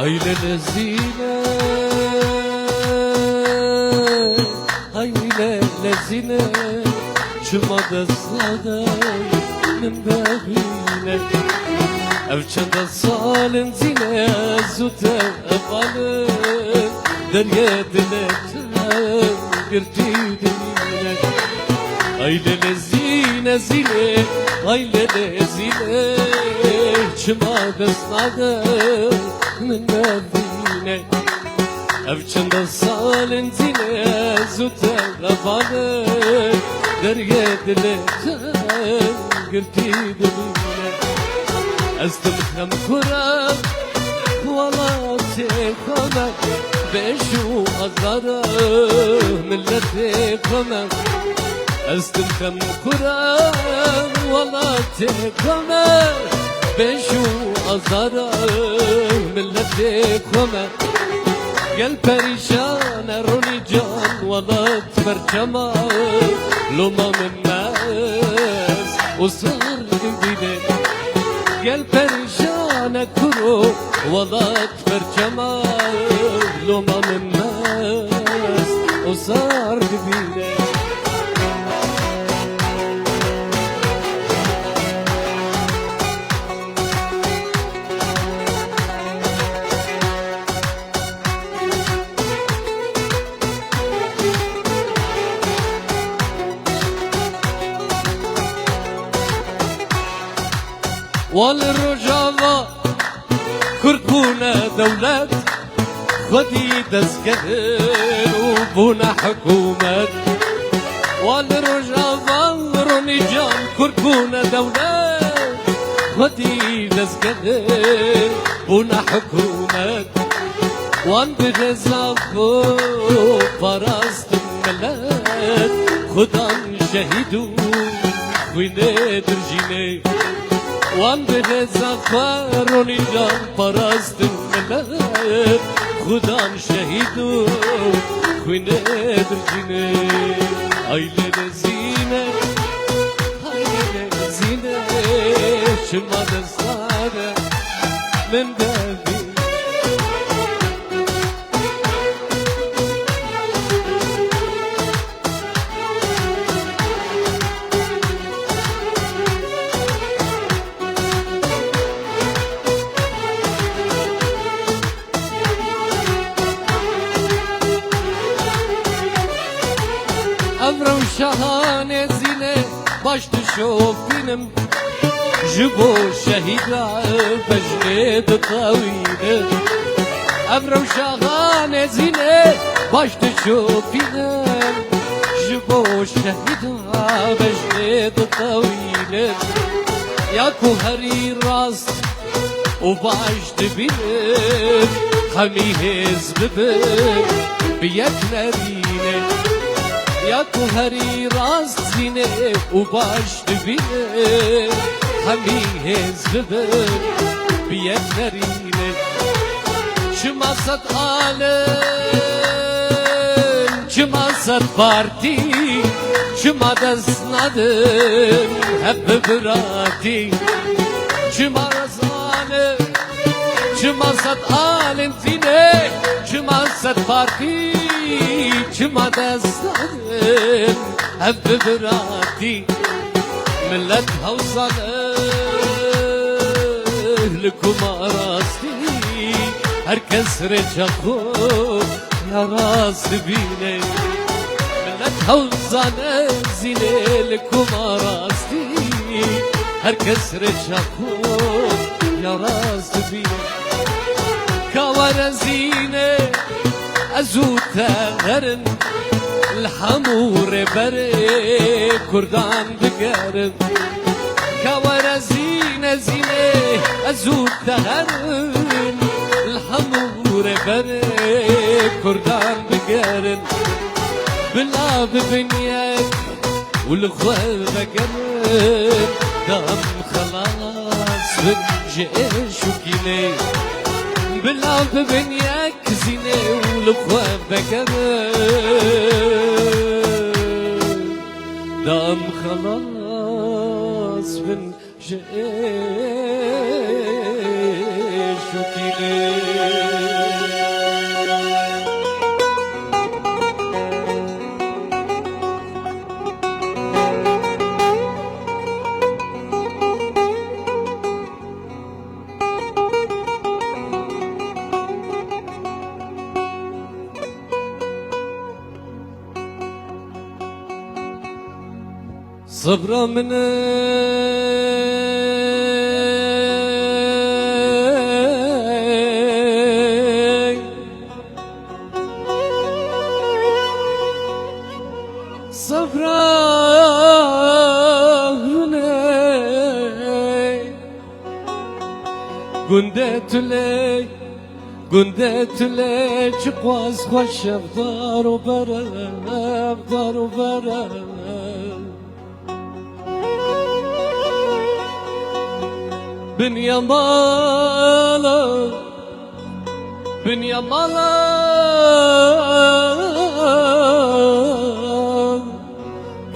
هاي للزينة هاي للزينة شما دستادا من بابينة أفشد صال زينة زوتا أفعال دريا دلتا قرتي دينة هاي للزينة زينة هاي للزينة شما دستادا من بابينة أفشد صال زينة زوتا أفعال دريا دلتا قرتي دينة استمخم كرة والله تكمل بشو أزارة ملتي كمل استمخم كرة والله تكمل بشو أزارة ملتي كمل قلب بريشان روني جان والله تفرجما لما من الناس وصار بيدي قلب بريشان كرو والله تفرجما لما من الناس وصار بيدي والرجاوة كركونا دولات خدي دسكتر وبونا حكومات والرجاوة رونيجان كركونا دولات خدي دسكتر بونا حكومات وان بجزاكو براست الملات خدان شهيدو ويني درجيني وان بجزاكو رونيجان براست الملات خدان شهيدو ويني درجيني هاي للزينة هاي للزينة شما دستانة من بابي أمرو شهانة زينة باش تشوف بينم جبو شهيدة بجنيد طويلة أمرو شهانة زينة باش تشوف بينم جبو شهيدة بجنيد طويلة ياكو هري راس وباش تبينم خميهز ببن بيك نرينه ياكو هري راس زينة وباش تبينه هميهز ببن بيك نرينه شما صد عالم شما صد بارتي شما دست ندم هب براتي شما رزانه شما صد عالم زينة شما صد بارتي شما دستان هب براتي ملت هوصله لكم راستي هركس رجاكو يا راس بيني ملت هوصله زينة لكم راستي هركس رجاكو يا راس بيني كوار زينة أزوتا غرن الحمور بري كردان بقرن كوار زينة زينة أزوتا غرن الحمور بري كردان بقرن بلا ببنيك والخوال بقرن دام خلاص بنجيش وكيلي بلا ببنيك زينة والخوان بقرن دام خلاص من جيش وكيلي صبرا من صبرا من قندت لي شقواز خوش بدار وبرا بدار وبرا بن يمالا بن يمالا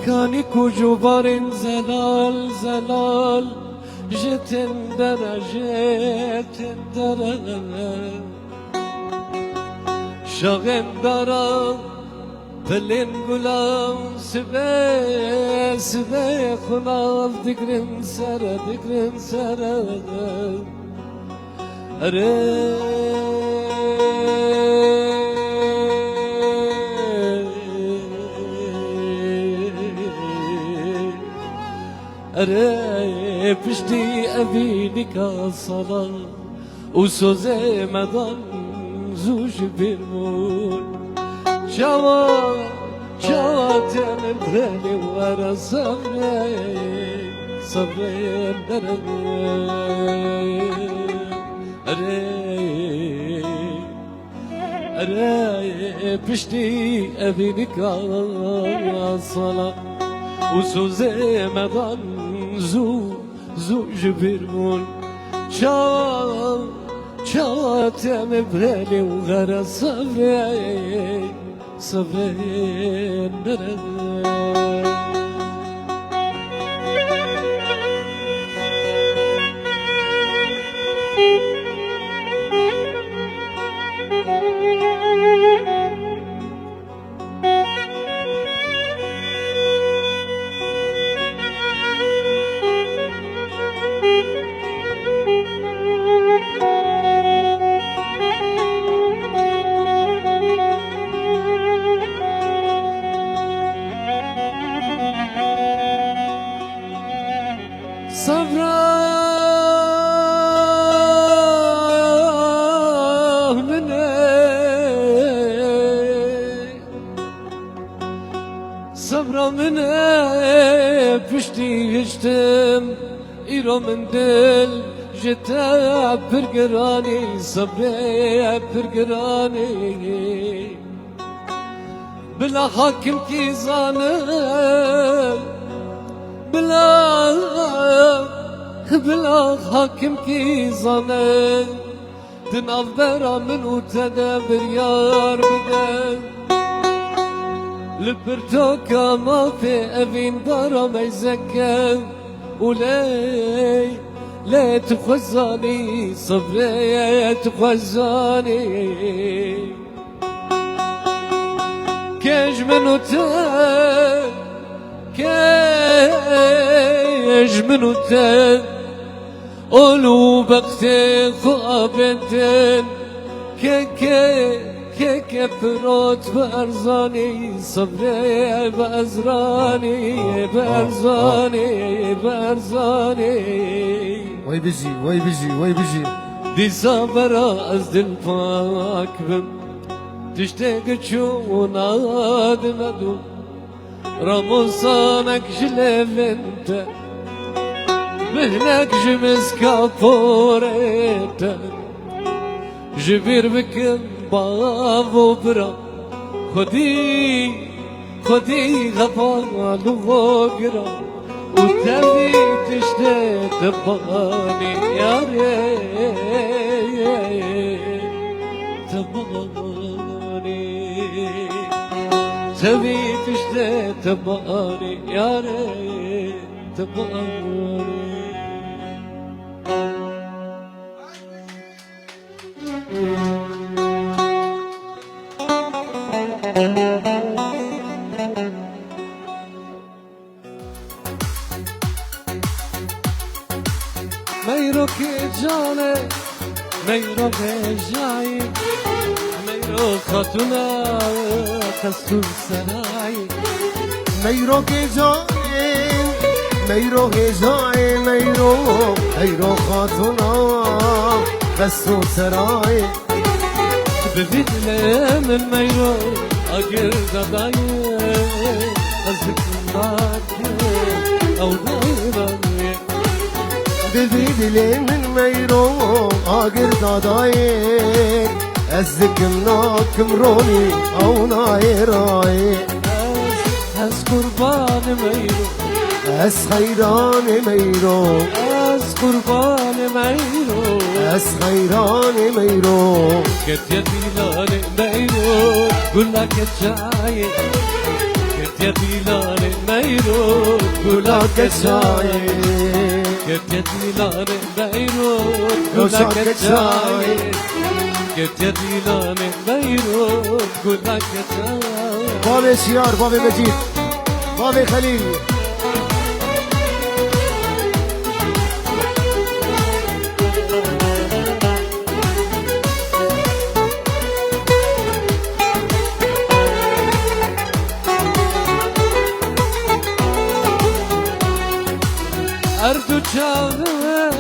كاني كوجبار زلال زلال جتن درجات درجات شغل درا بلين غلام سبي سبي خناف دقرن سرا أري بشتي أبينك الصلاة وسوزي مدن زوج بالمول شوا تعمل غالي ورا صبري أري بشتي أبينك الصلاة وسوزي مدن زوج بالمول شوا تعمل غالي وغرا صبري صبرا من بشتي هشتم إيرو من دل جتا برقراني صبري برقراني بلا حاكم كي زانل بلا حاكم كي زانل دناف برا من وتدبر يار بدن لبرتوكا ما في أبين دارا ما يزكى ولي لا تخزاني صبري تخزاني كيج منو كيج منو قولوا بختي خوابتن كي بروت بأرزاني صبري بأزراني وي بيجي دي صبرا أزدن فاكبن تشتاق تشونا دمدو رمضانك جلفنت مهنك جمس كافوريت جبير بكم بابو برا خدي غفال وغرا وتبي تشتاق تبغاني يا ريت تبغاني تبي تشتاق تبغاني يا ريت تبغاني میرو که جانه میرو بجایی میرو خاتونه کستون سرایی میرو که جانه میرو هجای میرو خاتونا بسو سرای ببینم میرو اگر دادای از ذکرناک او دایرای ببیدلی من میرو آگر دادای از ذکرناکم رونی او نایرای از قربان میرو از خیران میرو از قربان میرو از خیران میرو گت دیلان میرو گلا کچای گت دیلان میرو گلا کچای گت دیلان میرو گلا کچای گت دیلان میرو گلا کچای باب شیار باب مجید باب خلیل اردو چاوه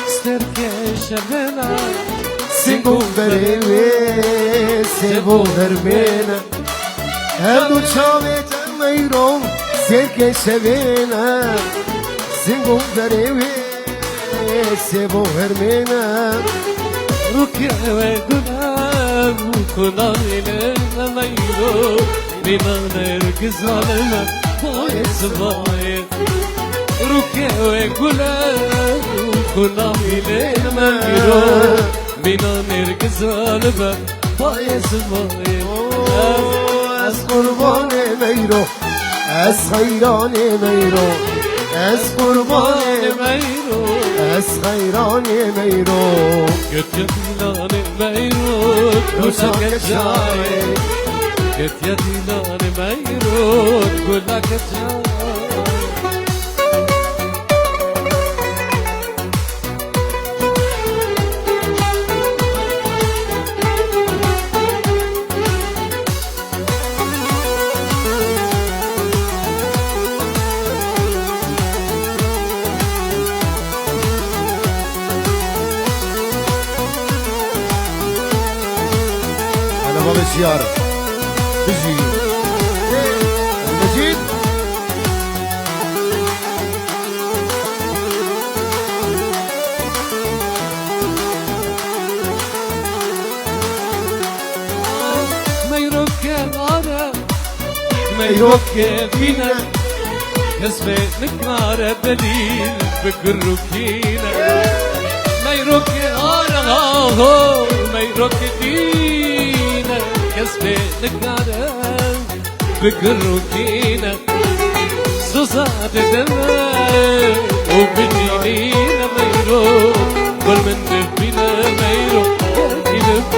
سترکش بنا سنگو بریوی سبو بربینا هردو چاوه میرو سرکه شوینا سنگو بریوی سبو بربینا روکه و گناه کنایل میرو بیمان ارگزالم باید باید روکه و گناه کنایل میرو بیمان ارگزالم باید باید از قربان میرو از خیران میرو از قربان میرو از خیران میرو گت دیلان میرو گلا کچای گت دیلان میرو گلا کچای باب السيارة بيجي المجيد میروک آره میروک فينا اسمه نكار بديل بكروكينا میروک آره میروک فينا اسمه نكار بكروكينا سوسات دماء وبجينا ميرو كل من دفينا ميرو كيف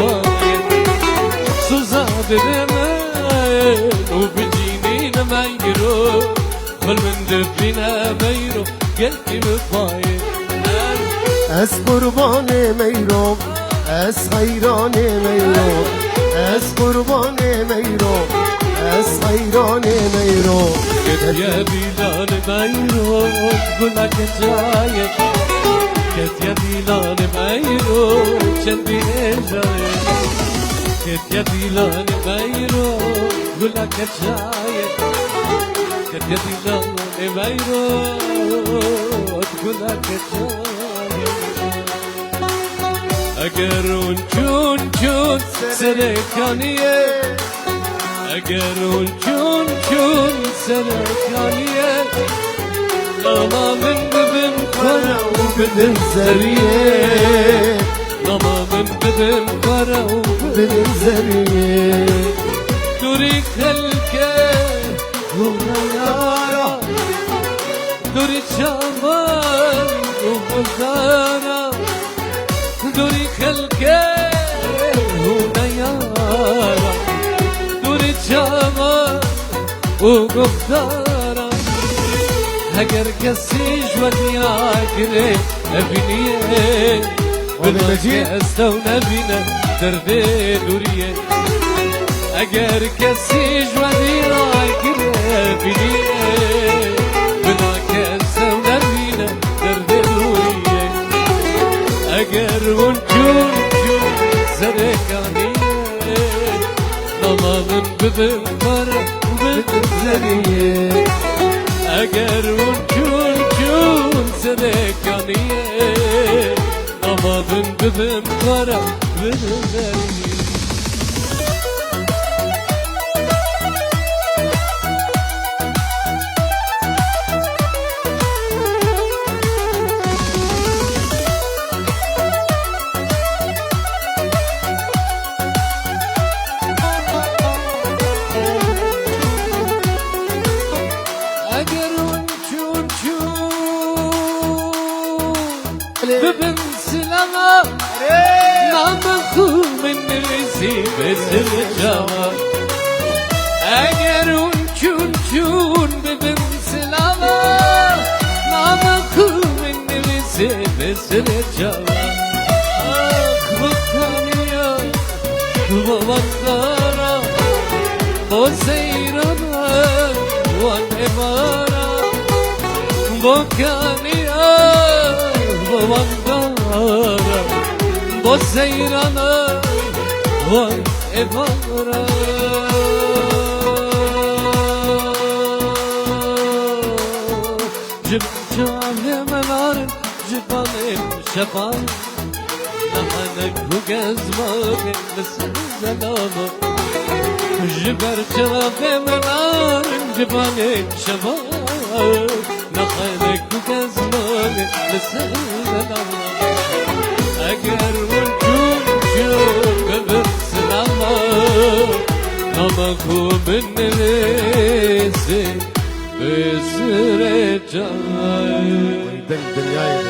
سوزاد دماء وبجينينا ميرو كل من دفينا ميرو قلبي مفايد از قربان میرو از خیران میرو از قربان میرو از خیران میرو قلت يا بلال ميرو قلك جايك قلت يا بلال ميرو جنبي جايك قلت يا بلال ميرو قلك جايك قلت يا بلال ميرو قلك جايك اگرون چون سرکانیه اگرون چون سرکانیه لما من ببن کرا و بدن زریه لما من ببن کرا و بدن زریه دوری خلکه دونا یارا دوری چامان و بزارا دوری خلکه دونا یارا دوری چامان و گفتارا اگر کسی جوانی آگره نبینیه بلکه استو نبینه درد دوریه اگر کسی جوانی آگره نبینیه بلکه اگر اون جون سرکانیه نمازن ببین برا بزنیه اگر اون جون سرکانیه نمازن ببین برا بزنیه ببن سلامة نام خو من رزي بزر جوا اگر چون ببن سلامة نام خو من رزي بزر جوا آخ بخانيا ووقارا بسيرنا والإمارة بخانيا وانگارا با سیرانا وان امارا جب جانه منارن جبانم شفان نمانک و گزمانم مثل زلاما جبر جانه منارن جبانم شفان نمانک و گزمانم مثل اگر ونجون ببن سلامة نمكو من نريسي بسر جاي ويدل دنياي